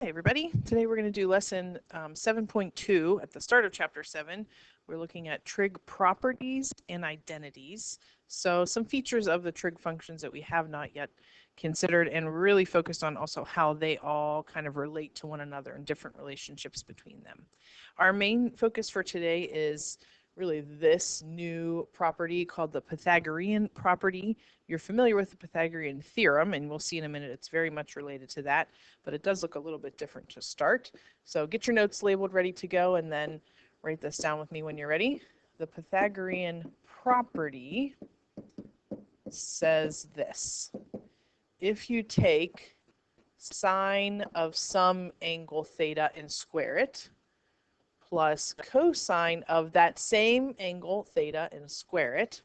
Hey everybody, today we're going to do lesson 7.2 at the start of chapter 7. We're looking at trig properties and identities. So some features of the trig functions that we have not yet considered, and really focused on also how they all kind of relate to one another and different relationships between them. Our main focus for today is really this new property called the Pythagorean property. You're familiar with the Pythagorean theorem, and we'll see in a minute it's very much related to that, but it does look a little bit different to start. So get your notes labeled, ready to go, and then write this down with me when you're ready. The Pythagorean property says this: if you take sine of some angle theta and square it, plus cosine of that same angle theta and square it,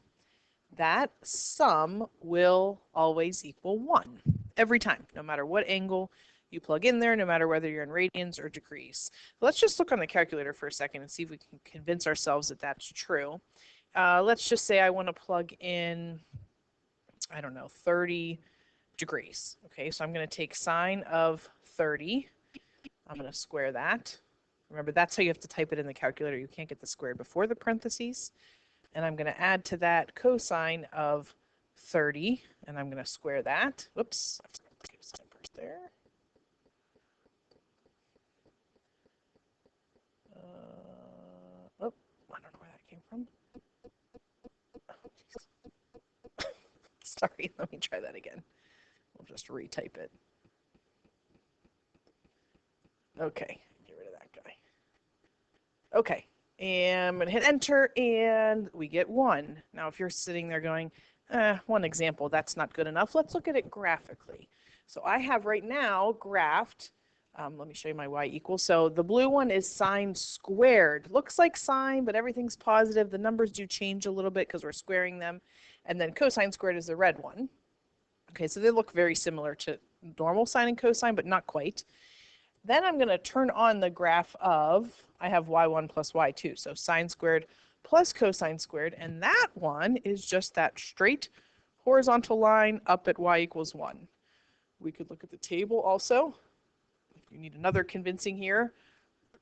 that sum will always equal 1 every time, no matter what angle you plug in there, no matter whether you're in radians or degrees. Let's just look on the calculator for a second and see if we can convince ourselves that that's true. Let's just say I want to plug in, I don't know, 30 degrees. Okay, so I'm going to take sine of 30. I'm going to square that. Remember, that's how you have to type it in the calculator. You can't get the squared before the parentheses. And I'm going to add to that cosine of 30, and I'm going to square that. Whoops, I forgot to sine first there. Oh, I don't know where that came from. Oh, sorry, let me try that again. We'll just retype it. Okay, get rid of that guy. Okay, and I'm going to hit enter, and we get 1. Now, if you're sitting there going, one example, that's not good enough, let's look at it graphically. So I have right now graphed, let me show you my y equals. So the blue one is sine squared. Looks like sine, but everything's positive. The numbers do change a little bit because we're squaring them. And then cosine squared is the red one. Okay, so they look very similar to normal sine and cosine, but not quite. Then I'm going to turn on the graph of, I have y1 plus y2, so sine squared plus cosine squared, and that one is just that straight horizontal line up at y equals 1. We could look at the table also. If you need another convincing here,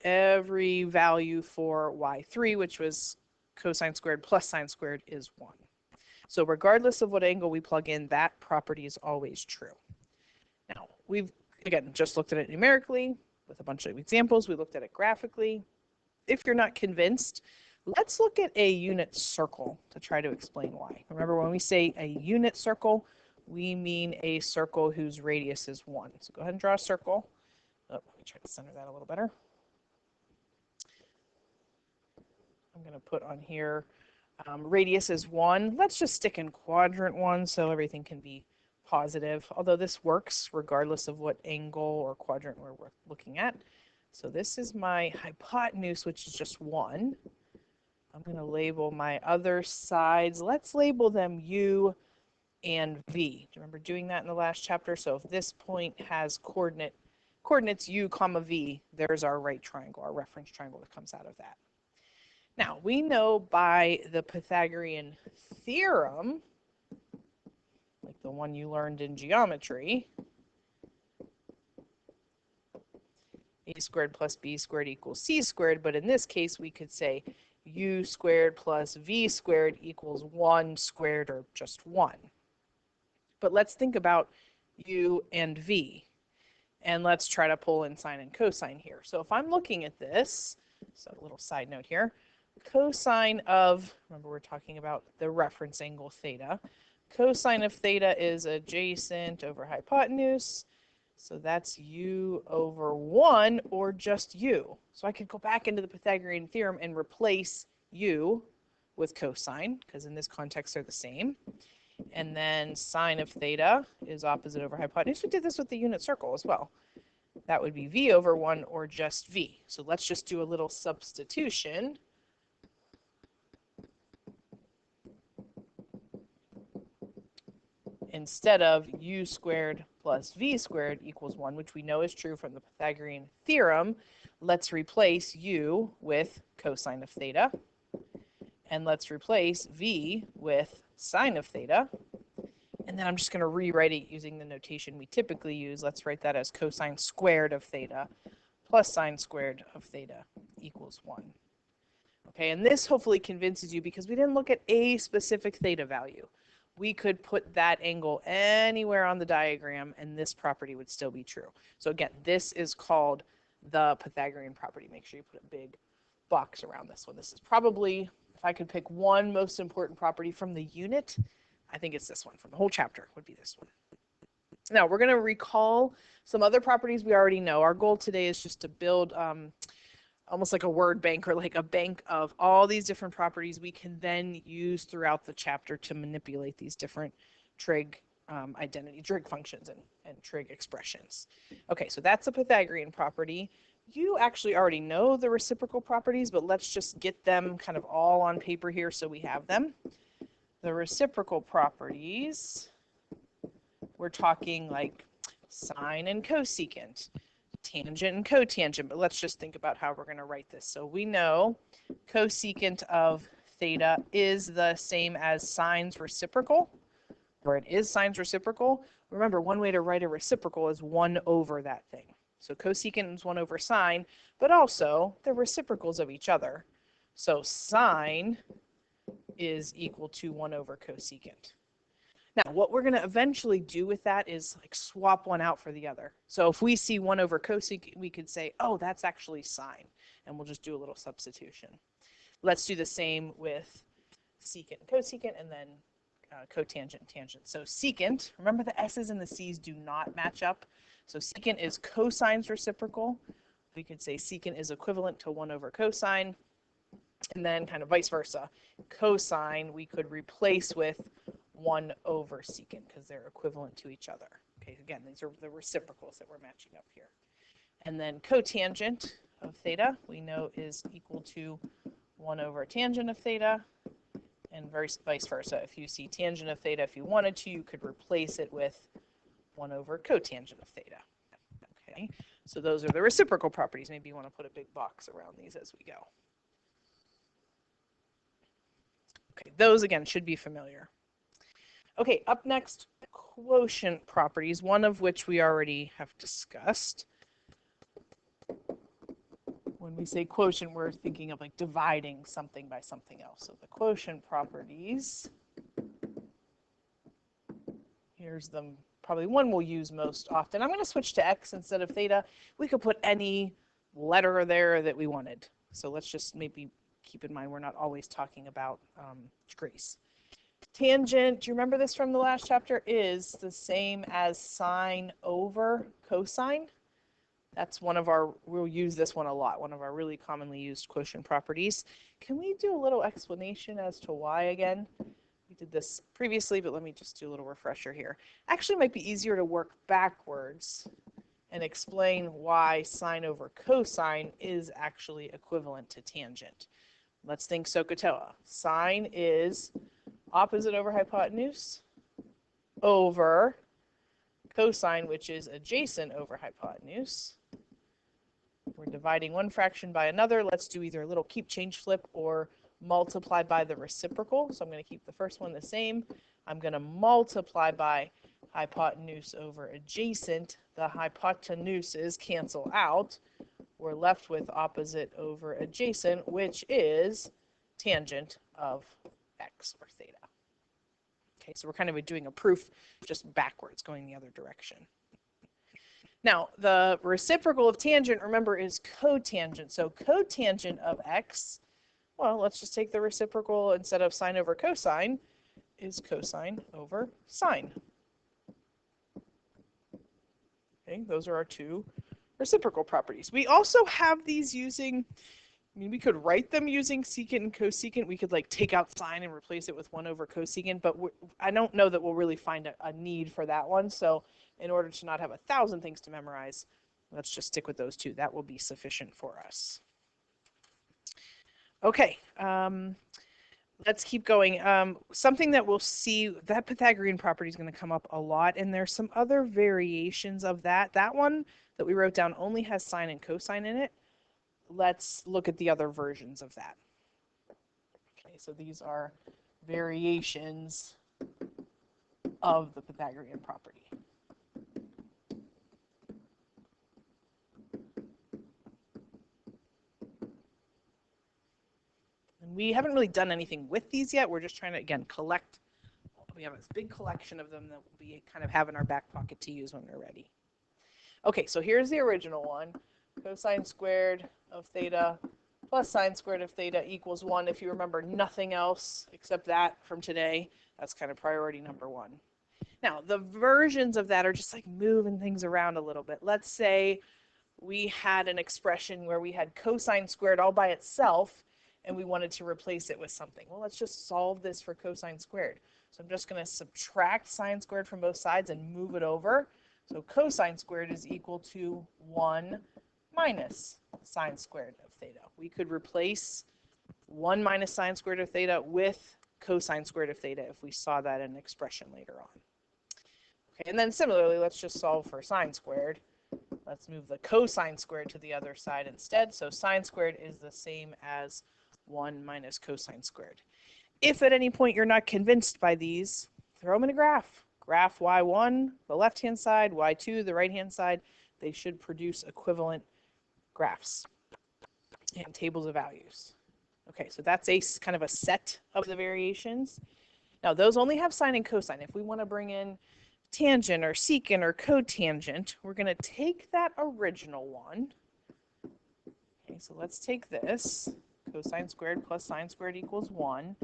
every value for y3, which was cosine squared plus sine squared, is 1. So regardless of what angle we plug in, that property is always true. Now, we've again just looked at it numerically with a bunch of examples. We looked at it graphically. If you're not convinced, let's look at a unit circle to try to explain why. Remember, when we say a unit circle, we mean a circle whose radius is 1. So go ahead and draw a circle. Oh, let me try to center that a little better. I'm going to put on here radius is 1. Let's just stick in quadrant 1 so everything can be positive, although this works regardless of what angle or quadrant we're looking at. So this is my hypotenuse, which is just 1. I'm going to label my other sides. Let's label them U and V. Do you remember doing that in the last chapter? So if this point has coordinates U comma V, there's our right triangle, our reference triangle that comes out of that. Now, we know by the Pythagorean theorem, like the one you learned in geometry, a squared plus b squared equals c squared, but in this case we could say u squared plus v squared equals 1 squared, or just 1. But let's think about u and v, and let's try to pull in sine and cosine here. So if I'm looking at this, so a little side note here, cosine of, remember we're talking about the reference angle theta, cosine of theta is adjacent over hypotenuse, so that's u over 1, or just u. So I could go back into the Pythagorean theorem and replace u with cosine, because in this context they're the same. And then sine of theta is opposite over hypotenuse. We did this with the unit circle as well. That would be v over 1, or just v. So let's just do a little substitution. Instead of u squared plus v squared equals 1, which we know is true from the Pythagorean theorem, let's replace u with cosine of theta. And let's replace v with sine of theta. And And then I'm just going to rewrite it using the notation we typically use. Let's write that as cosine squared of theta plus sine squared of theta equals 1. Okay, and this hopefully convinces you because we didn't look at a specific theta value. We could put that angle anywhere on the diagram and this property would still be true. So again, this is called the Pythagorean property. Make sure you put a big box around this one. This is probably, if I could pick one most important property from the unit, I think it's this one. From the whole chapter would be this one. Now we're going to recall some other properties we already know. Our goal today is just to build almost like a word bank, or like a bank of all these different properties we can then use throughout the chapter to manipulate these different trig identity, trig functions and trig expressions. Okay, so that's a Pythagorean property. You actually already know the reciprocal properties, but let's just get them kind of all on paper here so we have them. The reciprocal properties, we're talking like sine and cosecant, tangent and cotangent, but let's just think about how we're going to write this. So we know cosecant of theta is the same as sine's reciprocal, or it is sine's reciprocal. Remember, one way to write a reciprocal is 1 over that thing. So cosecant is 1 over sine, but also they're reciprocals of each other. So sine is equal to 1 over cosecant. Now, what we're going to eventually do with that is like swap one out for the other. So if we see 1 over cosecant, we could say, oh, that's actually sine, and we'll just do a little substitution. Let's do the same with secant and cosecant, and then cotangent and tangent. So secant, remember the s's and the c's do not match up. So secant is cosine's reciprocal. We could say secant is equivalent to 1 over cosine, and then kind of vice versa. Cosine we could replace with 1 over secant because they're equivalent to each other. Okay, again, these are the reciprocals that we're matching up here. And then cotangent of theta we know is equal to 1 over tangent of theta, and vice versa. If you see tangent of theta, if you wanted to, you could replace it with 1 over cotangent of theta. Okay, so those are the reciprocal properties. Maybe you want to put a big box around these as we go. Okay, those again should be familiar. Okay, up next, quotient properties, one of which we already have discussed. When we say quotient, we're thinking of like dividing something by something else. So the quotient properties, here's them, probably one we'll use most often. I'm going to switch to x instead of theta. We could put any letter there that we wanted. So let's just maybe keep in mind we're not always talking about degrees. Tangent, do you remember this from the last chapter, is the same as sine over cosine. That's one of our, we'll use this one a lot, one of our really commonly used quotient properties. Can we do a little explanation as to why again? We did this previously, but let me just do a little refresher here. Actually, it might be easier to work backwards and explain why sine over cosine is actually equivalent to tangent. Let's think SOHCAHTOA. Sine is opposite over hypotenuse over cosine, which is adjacent over hypotenuse. We're dividing one fraction by another. Let's do either a little keep, change, flip, or multiply by the reciprocal. So I'm going to keep the first one the same. I'm going to multiply by hypotenuse over adjacent. The hypotenuses cancel out. We're left with opposite over adjacent, which is tangent of x or theta. Okay, so we're kind of doing a proof just backwards, going the other direction. Now, the reciprocal of tangent, remember, is cotangent. So cotangent of x, well, let's just take the reciprocal instead of sine over cosine, is cosine over sine. Okay, those are our two reciprocal properties. We also have these using, I mean, we could write them using secant and cosecant. We could like take out sine and replace it with 1 over cosecant, but I don't know that we'll really find a need for that one. So in order to not have 1,000 things to memorize, let's just stick with those two. That will be sufficient for us. Okay, let's keep going. Something that we'll see, that Pythagorean property is going to come up a lot, and there's some other variations of that. That one that we wrote down only has sine and cosine in it. Let's look at the other versions of that. Okay, so these are variations of the Pythagorean property. And we haven't really done anything with these yet. We're just trying to, again, collect. We have this big collection of them that we kind of have in our back pocket to use when we're ready. Okay, so here's the original one. Cosine squared of theta plus sine squared of theta equals 1. If you remember nothing else except that from today, that's kind of priority number 1. Now, the versions of that are just like moving things around a little bit. Let's say we had an expression where we had cosine squared all by itself and we wanted to replace it with something. Well, let's just solve this for cosine squared. So I'm just going to subtract sine squared from both sides and move it over. So cosine squared is equal to 1 minus sine squared of theta. We could replace 1 minus sine squared of theta with cosine squared of theta if we saw that in an expression later on. Okay, and then similarly, let's just solve for sine squared. Let's move the cosine squared to the other side instead. So sine squared is the same as 1 minus cosine squared. If at any point you're not convinced by these, throw them in a graph. Graph y1, the left-hand side, y2, the right-hand side. They should produce equivalent graphs and tables of values. Okay, so that's a kind of a set of the variations. Now, those only have sine and cosine. If we want to bring in tangent or secant or cotangent, we're going to take that original one. Okay, so let's take this. Cosine squared plus sine squared equals 1.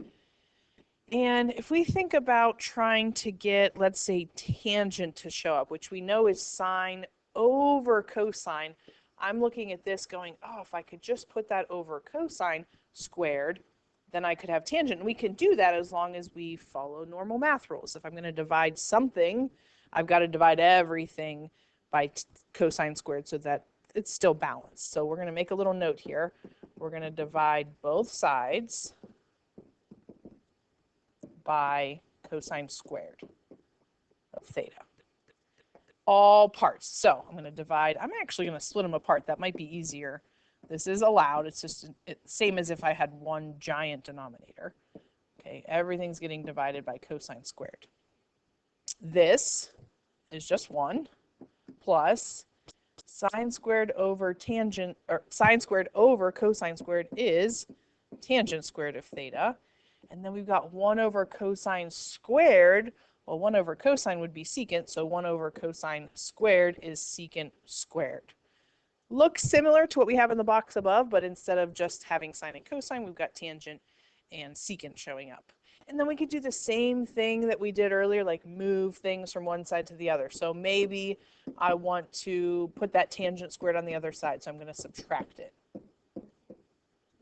And if we think about trying to get, let's say, tangent to show up, which we know is sine over cosine, I'm looking at this going, oh, if I could just put that over cosine squared, then I could have tangent. And we can do that as long as we follow normal math rules. If I'm going to divide something, I've got to divide everything by cosine squared so that it's still balanced. So we're going to make a little note here. We're going to divide both sides by cosine squared of theta. All parts. So I'm going to divide. I'm actually going to split them apart. That might be easier. This is allowed. It's just same as if I had one giant denominator. Okay, everything's getting divided by cosine squared. This is just 1 plus sine squared over tangent, or sine squared over cosine squared is tangent squared of theta. And then we've got 1 over cosine squared. Well, 1 over cosine would be secant, so 1 over cosine squared is secant squared. Looks similar to what we have in the box above, but instead of just having sine and cosine, we've got tangent and secant showing up. And then we could do the same thing that we did earlier, like move things from one side to the other. So maybe I want to put that tangent squared on the other side, so I'm going to subtract it.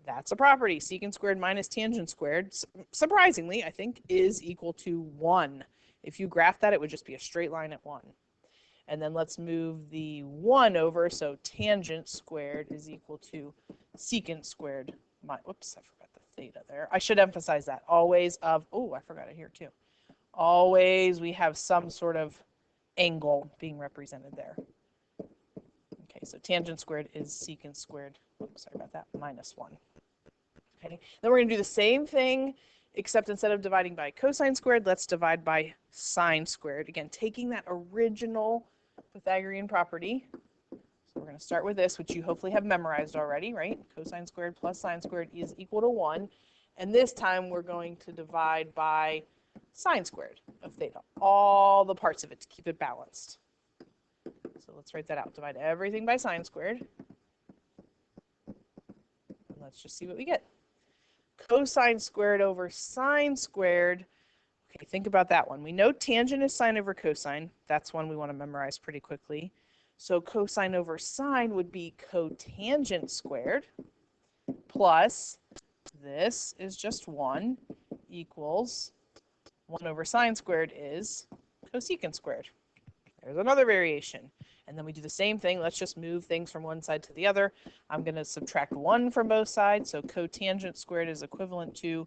That's a property. Secant squared minus tangent squared, surprisingly, I think, is equal to 1. If you graph that, it would just be a straight line at 1. And then let's move the 1 over, so tangent squared is equal to secant squared. Whoops, I forgot the theta there. I should emphasize that. Always of, oh, I forgot it here too. Always we have some sort of angle being represented there. Okay, so tangent squared is secant squared. Oops, sorry about that, minus 1. Okay, then we're going to do the same thing, except instead of dividing by cosine squared, let's divide by sine squared. Again, taking that original Pythagorean property. So we're going to start with this, which you hopefully have memorized already, right? Cosine squared plus sine squared is equal to 1. And this time we're going to divide by sine squared of theta, all the parts of it to keep it balanced. So let's write that out. Divide everything by sine squared. And let's just see what we get. Cosine squared over sine squared. Okay, think about that one. We know tangent is sine over cosine. That's one we want to memorize pretty quickly. So cosine over sine would be cotangent squared plus this is just 1 equals 1 over sine squared is cosecant squared. There's another variation. And then we do the same thing. Let's just move things from one side to the other. I'm going to subtract 1 from both sides. So cotangent squared is equivalent to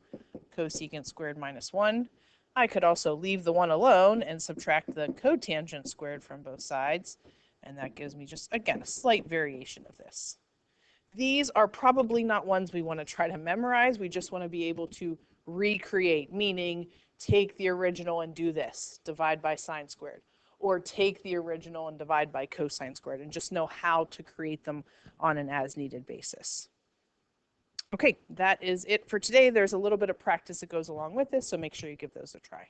cosecant squared minus 1. I could also leave the 1 alone and subtract the cotangent squared from both sides. And that gives me just, again, a slight variation of this. These are probably not ones we want to try to memorize. We just want to be able to recreate, meaning take the original and do this, divide by sine squared, or take the original and divide by cosine squared, and just know how to create them on an as-needed basis. Okay, that is it for today. There's a little bit of practice that goes along with this, so make sure you give those a try.